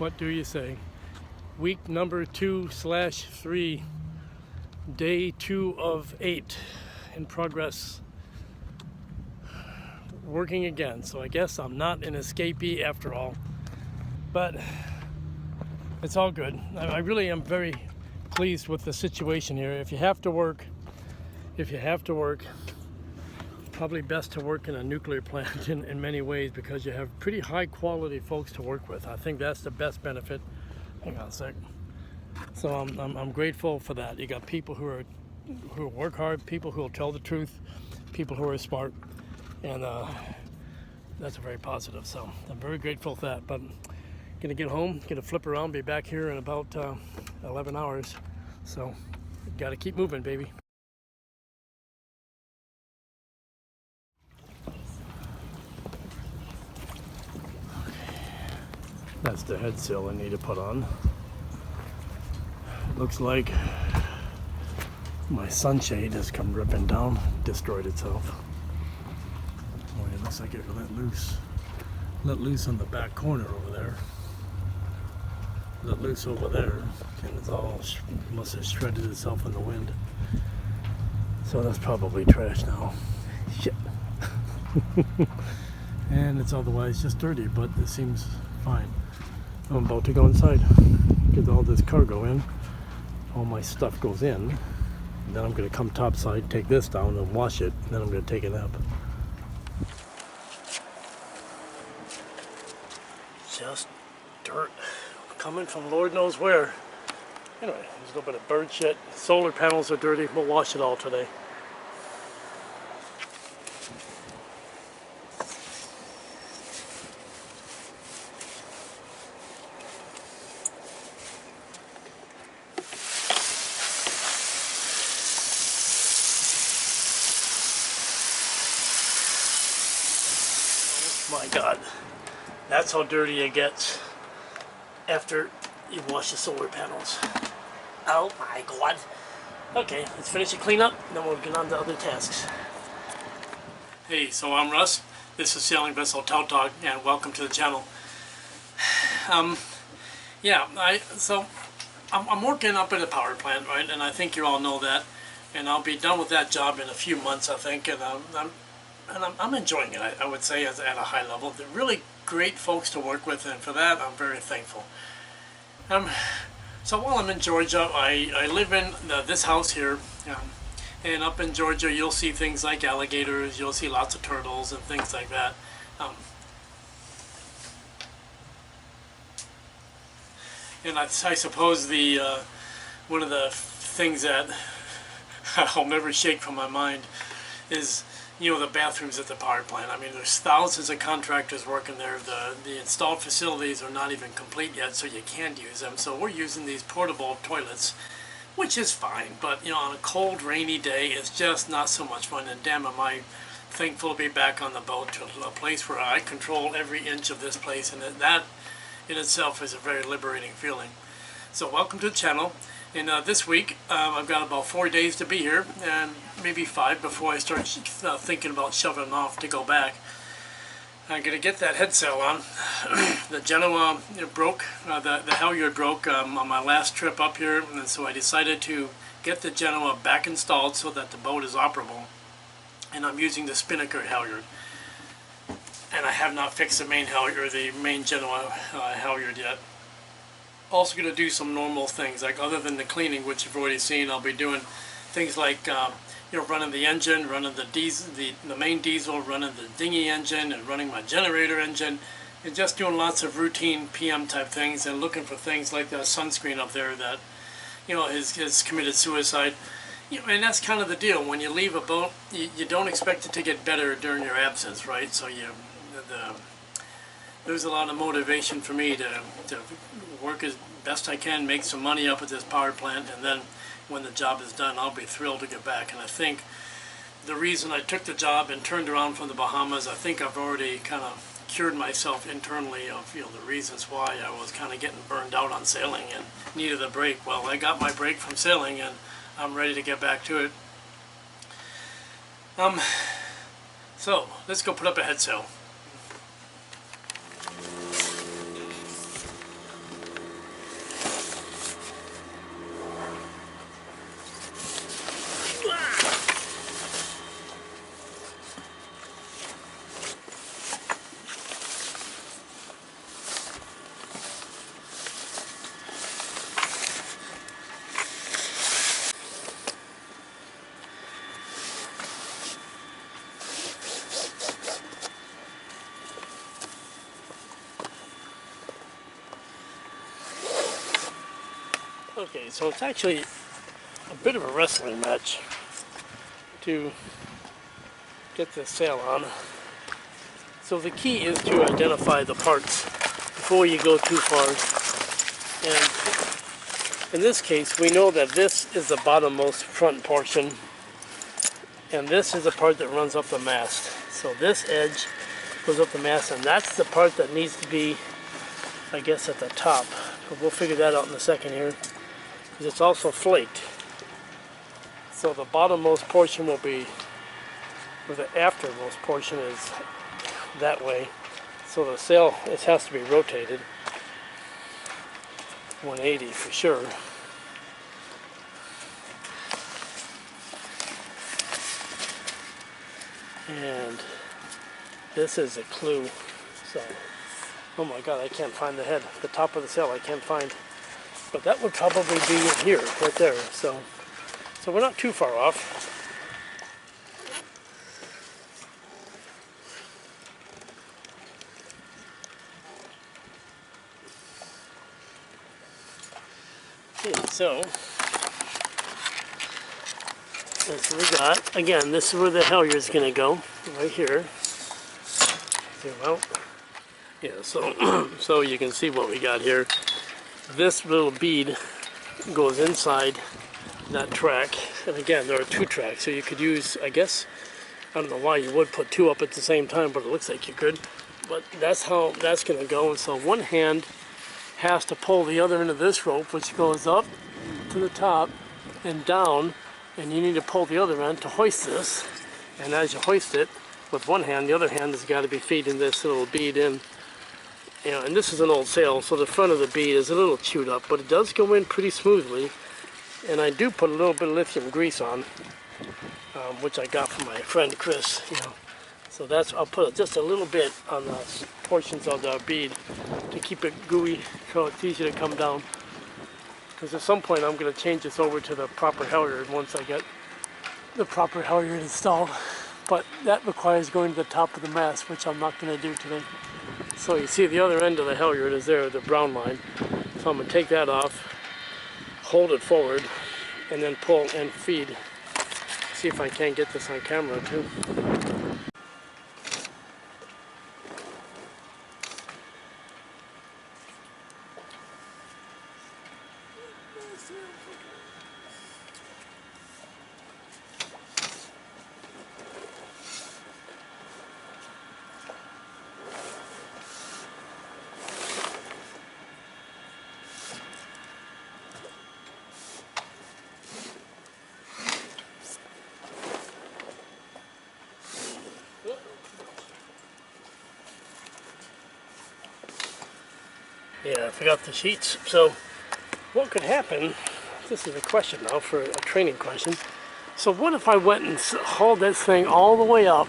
What do you say? Week number 2/3, day 2 of 8 in progress. Working again, so I guess I'm not an escapee after all. But it's all good. I really am very pleased with the situation here. If you have to work, probably best to work in a nuclear plant in many ways, because you have pretty high quality folks to work with. I think that's the best benefit. Hang on a sec. So I'm grateful for that. You got people who work hard, people who will tell the truth, people who are smart, and that's very positive. So I'm very grateful for that. But I'm gonna get home, gonna flip around, be back here in about 11 hours. So got to keep moving, baby. That's the head sail I need to put on. It looks like my sunshade has come ripping down, destroyed itself. Oh, it looks like it let loose on the back corner over there. Let loose over there, and it's all must have shredded itself in the wind. So that's probably trash now. Shit. And it's otherwise just dirty, but it seems fine. I'm about to go inside, get all this cargo in, all my stuff goes in, and then I'm going to come topside, take this down and wash it, and then I'm going to take a nap. Just dirt coming from Lord knows where. Anyway, there's a little bit of bird shit. Solar panels are dirty, we'll wash it all today. My God, that's how dirty it gets after you wash the solar panels. Oh my God. Okay, let's finish the cleanup, and then we'll get on to other tasks. Hey, so I'm Russ. This is Sailing Vessel Tout Dog, and welcome to the channel. I'm working up at a power plant, right? And I think you all know that. And I'll be done with that job in a few months, I think. And I'm enjoying it, I would say, at a high level. They're really great folks to work with, and for that I'm very thankful. So while I'm in Georgia, I live in this house here, and up in Georgia you'll see things like alligators, you'll see lots of turtles and things like that. And I suppose one of the things that I'll never shake from my mind is, you know, the bathrooms at the power plant. I mean, there's thousands of contractors working there. The installed facilities are not even complete yet, so you can't use them. So we're using these portable toilets, which is fine. But, you know, on a cold, rainy day, it's just not so much fun. And damn, am I thankful to be back on the boat to a place where I control every inch of this place. And that in itself is a very liberating feeling. So welcome to the channel. And this week, I've got about 4 days to be here, and maybe 5 before I start thinking about shoving off to go back. I'm going to get that head sail on. The Genoa broke, the halyard broke on my last trip up here, and so I decided to get the Genoa back installed so that the boat is operable. And I'm using the spinnaker halyard. And I have not fixed the main halyard, or the main Genoa halyard yet. Also going to do some normal things, like other than the cleaning, which you've already seen. I'll be doing things like running the engine, running the diesel, the main diesel, running the dinghy engine, and running my generator engine, and just doing lots of routine PM type things, and looking for things like the sunscreen up there that, you know, has committed suicide. You know, and that's kind of the deal. When you leave a boat, you don't expect it to get better during your absence, right? So there's a lot of motivation for me to work as best I can, make some money up at this power plant, and then when the job is done, I'll be thrilled to get back. And I think the reason I took the job and turned around from the Bahamas, I think I've already kind of cured myself internally of, you know, the reasons why I was kind of getting burned out on sailing and needed a break. Well, I got my break from sailing, and I'm ready to get back to it. So let's go put up a head sail. Okay, so it's actually a bit of a wrestling match to get this sail on. So the key is to identify the parts before you go too far. And in this case, we know that this is the bottommost front portion, and this is the part that runs up the mast. So this edge goes up the mast, and that's the part that needs to be, I guess, at the top. But we'll figure that out in a second here, because it's also flaked. So the bottommost portion will be, or the aftermost portion is that way. So the sail, it has to be rotated 180 for sure. And this is a clue. So, oh my god, I can't find the head. The top of the sail I can't find. But that would probably be here, right there. So we're not too far off. Okay, so that's what we got. Again, this is where the halyard's going to go, right here. Zoom out. Yeah, so you can see what we got here. This little bead goes inside that track, and again, there are two tracks, so you could use, I guess, I don't know why you would put two up at the same time, but it looks like you could. But that's how that's going to go. And so one hand has to pull the other end of this rope, which goes up to the top and down, and you need to pull the other end to hoist this. And as you hoist it with one hand, the other hand has got to be feeding this little bead in. You know, and this is an old sail, so the front of the bead is a little chewed up, but it does go in pretty smoothly. And I do put a little bit of lithium grease on, which I got from my friend Chris. You know, so that's, I'll put just a little bit on the portions of the bead to keep it gooey, so it's easy to come down. Because at some point I'm going to change this over to the proper halyard once I get the proper halyard installed. But that requires going to the top of the mast, which I'm not going to do today. So you see the other end of the halyard is there, the brown line. So I'm going to take that off, hold it forward, and then pull and feed. See if I can't get this on camera too. Yeah, I forgot the sheets. So what could happen, this is a question now for a training question. So what if I went and hauled this thing all the way up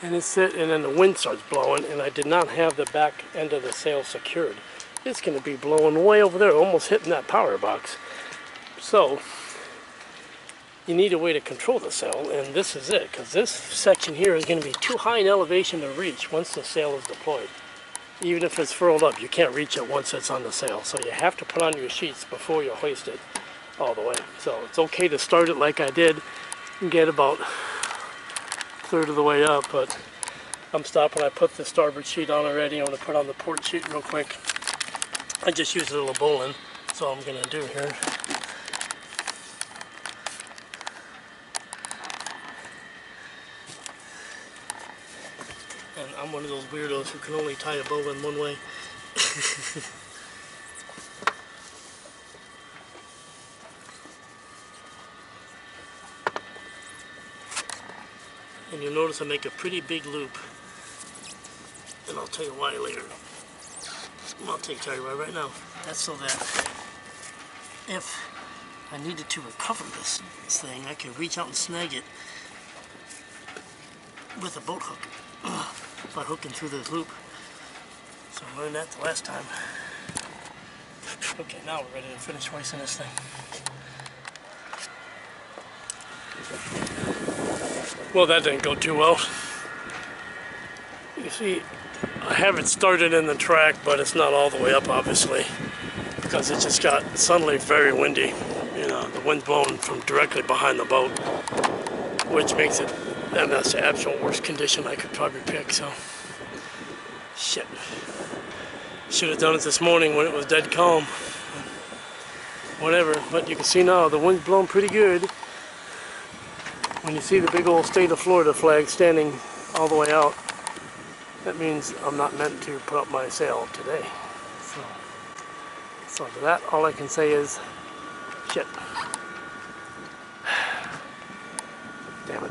and then the wind starts blowing and I did not have the back end of the sail secured? It's going to be blowing way over there, almost hitting that power box. So you need a way to control the sail, and this is it, because this section here is going to be too high in elevation to reach once the sail is deployed. Even if it's furled up, you can't reach it once it's on the sail. So you have to put on your sheets before you hoist it all the way. So it's okay to start it like I did and get about a third of the way up, but I'm stopping. I put the starboard sheet on already. I'm going to put on the port sheet real quick. I just used a little bowline, that's all I'm going to do here. And I'm one of those weirdos who can only tie a bowline one way. And you'll notice I make a pretty big loop. And I'll tell you why later. I'll tell you why right now. That's so that if I needed to recover this thing, I could reach out and snag it with a boat hook. By hooking through this loop. So I learned that the last time. Okay, now we're ready to finish hoisting this thing. Well, that didn't go too well. You see, I have it started in the track, but it's not all the way up, obviously. because it just got suddenly very windy. You know, the wind's blowing from directly behind the boat, which makes it, and that's the absolute worst condition I could probably pick, so shit. Should have done it this morning when it was dead calm. Whatever, but you can see now the wind's blowing pretty good. When you see the big old state of Florida flag standing all the way out, that means I'm not meant to put up my sail today. So to that, all I can say is, shit. Damn it.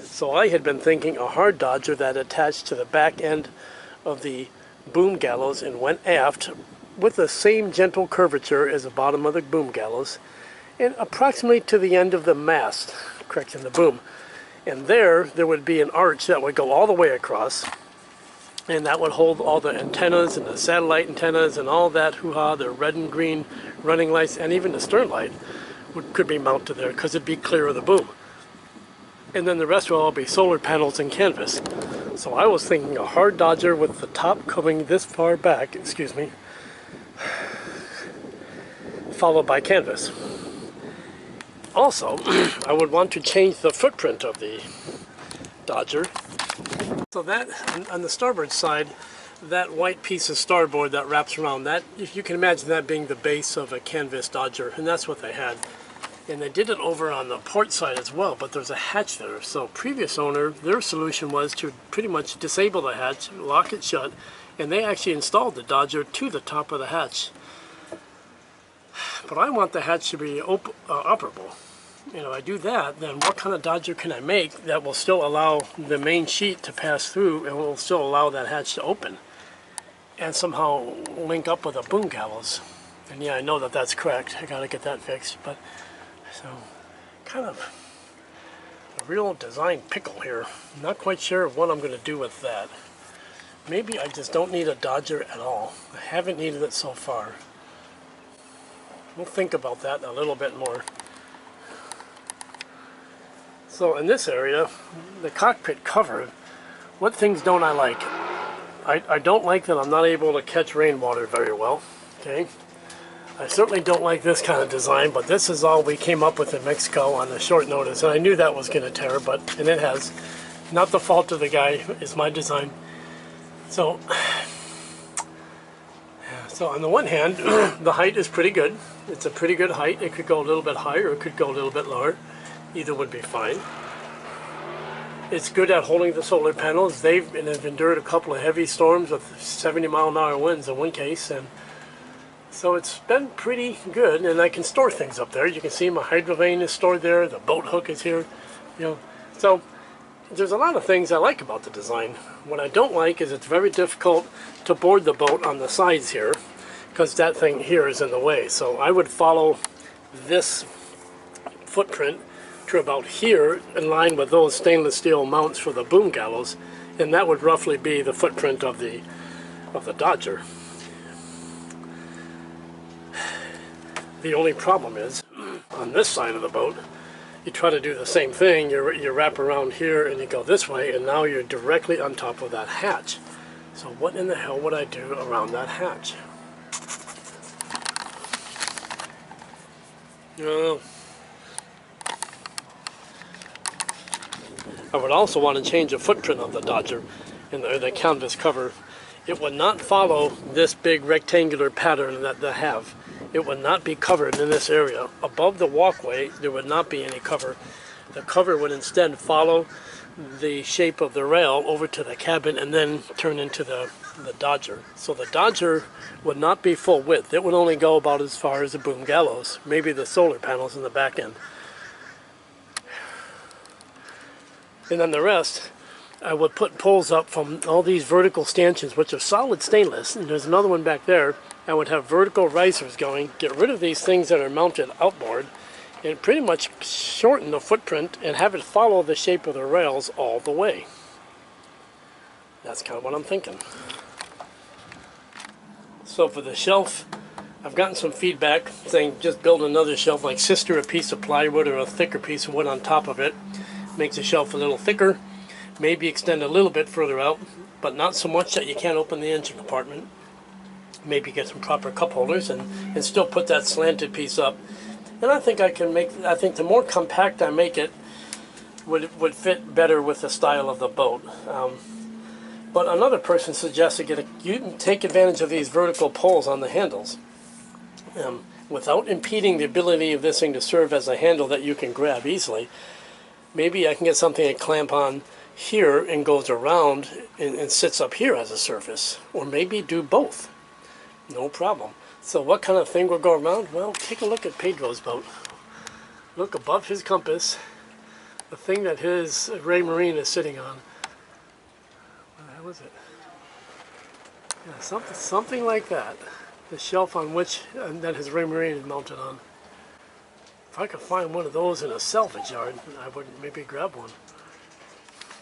So I had been thinking a hard dodger that attached to the back end of the boom gallows and went aft with the same gentle curvature as the bottom of the boom gallows and approximately to the end of the mast, correction, the boom. And there would be an arch that would go all the way across, and that would hold all the antennas and the satellite antennas and all that hoo-ha, the red and green running lights, and even the stern light could be mounted there because it'd be clear of the boom. And then the rest will all be solar panels and canvas. So I was thinking a hard dodger with the top coming this far back, excuse me, followed by canvas. Also, I would want to change the footprint of the dodger. So that, on the starboard side, that white piece of starboard that wraps around, that, if you can imagine that being the base of a canvas dodger, and that's what they had. And they did it over on the port side as well, but there's a hatch there. So previous owner, their solution was to pretty much disable the hatch, lock it shut, and they actually installed the dodger to the top of the hatch. But I want the hatch to be operable. You know, I do that, then what kind of dodger can I make that will still allow the main sheet to pass through and will still allow that hatch to open and somehow link up with a boom gallows? And yeah, I know that that's correct. I gotta get that fixed, but so kind of a real design pickle here. I'm not quite sure what I'm going to do with that. Maybe I just don't need a dodger at all. I haven't needed it so far. We'll think about that a little bit more. So in this area, the cockpit cover, what things don't I like? I don't like that I'm not able to catch rainwater very well. Okay. I certainly don't like this kind of design, but this is all we came up with in Mexico on a short notice, and I knew that was going to tear, and it has. Not the fault of the guy, it's my design. So on the one hand, the height is pretty good. It's a pretty good height. It could go a little bit higher, or it could go a little bit lower. Either would be fine. It's good at holding the solar panels. They've endured a couple of heavy storms with 70-mile-an-hour winds in one case, and so it's been pretty good, and I can store things up there. You can see my hydrovane is stored there, the boat hook is here, you know. So there's a lot of things I like about the design. What I don't like is it's very difficult to board the boat on the sides here, because that thing here is in the way. So I would follow this footprint to about here in line with those stainless steel mounts for the boom gallows, and that would roughly be the footprint of the Dodger. The only problem is, on this side of the boat, you try to do the same thing, you wrap around here and you go this way, and now you're directly on top of that hatch. So what in the hell would I do around that hatch? I would also want to change the footprint of the Dodger in the canvas cover. It would not follow this big rectangular pattern that they have. it would not be covered in this area. Above the walkway, there would not be any cover. The cover would instead follow the shape of the rail over to the cabin and then turn into the Dodger. So the Dodger would not be full width. It would only go about as far as the boom gallows, maybe the solar panels in the back end. And then the rest, I would put poles up from all these vertical stanchions, which are solid stainless, and there's another one back there. I would have vertical risers going, get rid of these things that are mounted outboard, and pretty much shorten the footprint and have it follow the shape of the rails all the way. That's kind of what I'm thinking. So for the shelf, I've gotten some feedback saying just build another shelf, like sister a piece of plywood or a thicker piece of wood on top of it. Makes the shelf a little thicker, maybe extend a little bit further out, but not so much that you can't open the engine compartment. Maybe get some proper cup holders and still put that slanted piece up. And I think I can make, I think the more compact I make it, would fit better with the style of the boat. But another person suggested you can take advantage of these vertical poles on the handles without impeding the ability of this thing to serve as a handle that you can grab easily. Maybe I can get something to clamp on here and goes around and sits up here as a surface. Or maybe do both. No problem. So what kind of thing will go around? Well, take a look at Pedro's boat. Look above his compass, the thing that his Ray Marine is sitting on. What the hell is it? Yeah, something like that. The shelf on which that his Ray Marine is mounted on. If I could find one of those in a salvage yard, I would maybe grab one.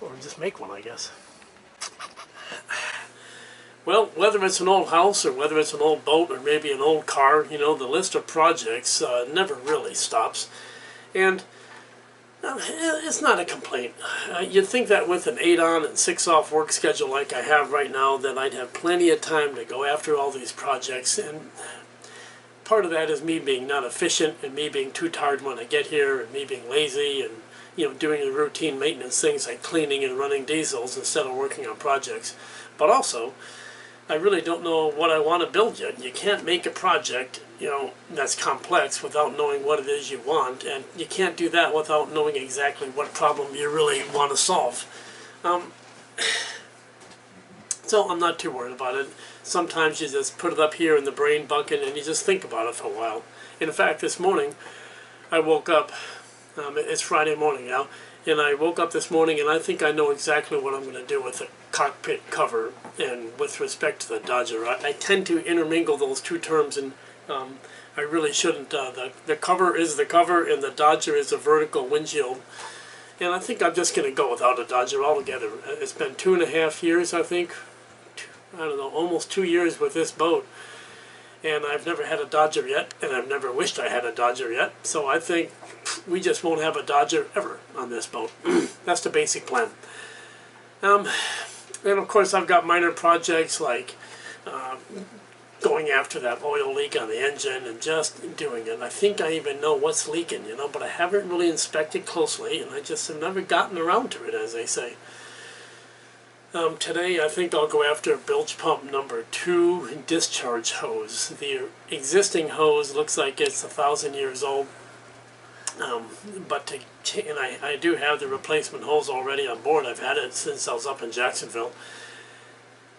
Or just make one, I guess. Well, whether it's an old house or whether it's an old boat or maybe an old car, you know, the list of projects never really stops. And it's not a complaint. You'd think that with an 8-on and 6-off work schedule like I have right now, that I'd have plenty of time to go after all these projects. And part of that is me being not efficient and me being too tired when I get here and me being lazy and, you know, doing the routine maintenance things like cleaning and running diesels instead of working on projects. But also, I really don't know what I want to build yet. You can't make a project, you know, that's complex without knowing what it is you want, and you can't do that without knowing exactly what problem you really want to solve. So I'm not too worried about it. Sometimes you just put it up here in the brain bucket and you just think about it for a while. In fact, this morning I woke up, it's Friday morning now, and I woke up this morning and I think I know exactly what I'm going to do with the cockpit cover and with respect to the Dodger. I tend to intermingle those two terms, and I really shouldn't. The cover is the cover and the Dodger is a vertical windshield. And I think I'm just going to go without a Dodger altogether. It's been 2.5 years, I think. I don't know, almost 2 years with this boat. And I've never had a Dodger yet, and I've never wished I had a Dodger yet. So I think we just won't have a Dodger ever on this boat. That's the basic plan. And of course I've got minor projects like going after that oil leak on the engine and just doing it. I think I even know what's leaking, you know, but I haven't really inspected closely, and I just have never gotten around to it, as they say. Today I think I'll go after bilge pump number 2 discharge hose. The existing hose looks like it's 1,000 years old, and I do have the replacement hose already on board. I've had it since I was up in Jacksonville.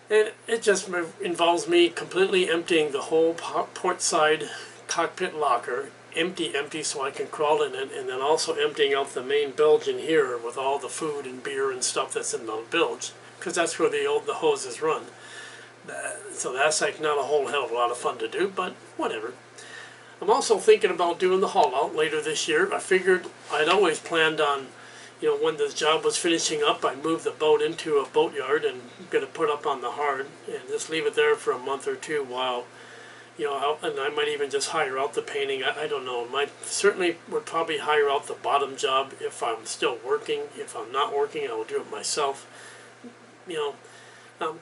And it just involves me completely emptying the whole port side cockpit locker, empty, so I can crawl in it, and then also emptying out the main bilge in here with all the food and beer and stuff that's in the bilge, because that's where the hoses run. So that's like not a whole hell of a lot of fun to do, but whatever. I'm also thinking about doing the haul out later this year. I figured I'd always planned on, you know, when this job was finishing up, I'd move the boat into a boatyard and get it put up on the hard and just leave it there for a month or two while, you know, and I might even just hire out the painting. I don't know. Certainly would probably hire out the bottom job if I'm still working. If I'm not working, I will do it myself. You know,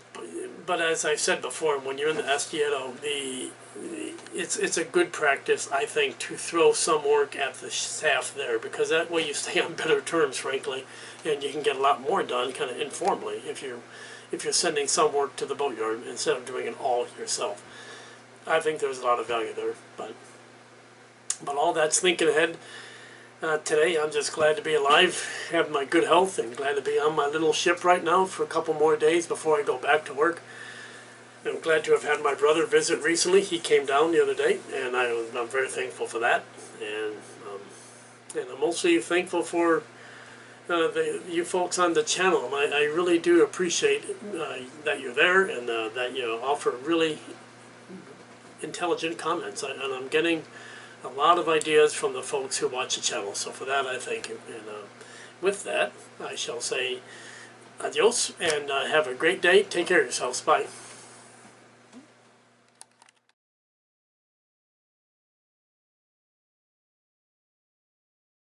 but as I've said before, when you're in the Estiero, it's a good practice, I think, to throw some work at the staff there, because that way you stay on better terms, frankly, and you can get a lot more done kind of informally if you're sending some work to the boatyard instead of doing it all yourself. I think there's a lot of value there. But all that's thinking ahead. Today, I'm just glad to be alive, have my good health, and glad to be on my little ship right now for a couple more days before I go back to work. I'm glad to have had my brother visit recently. He came down the other day, and I'm very thankful for that. And I'm mostly thankful for you folks on the channel. I really do appreciate that you're there and that you offer really intelligent comments. And I'm getting a lot of ideas from the folks who watch the channel. So for that, I thank you. And with that, I shall say adios and have a great day. Take care of yourselves. Bye.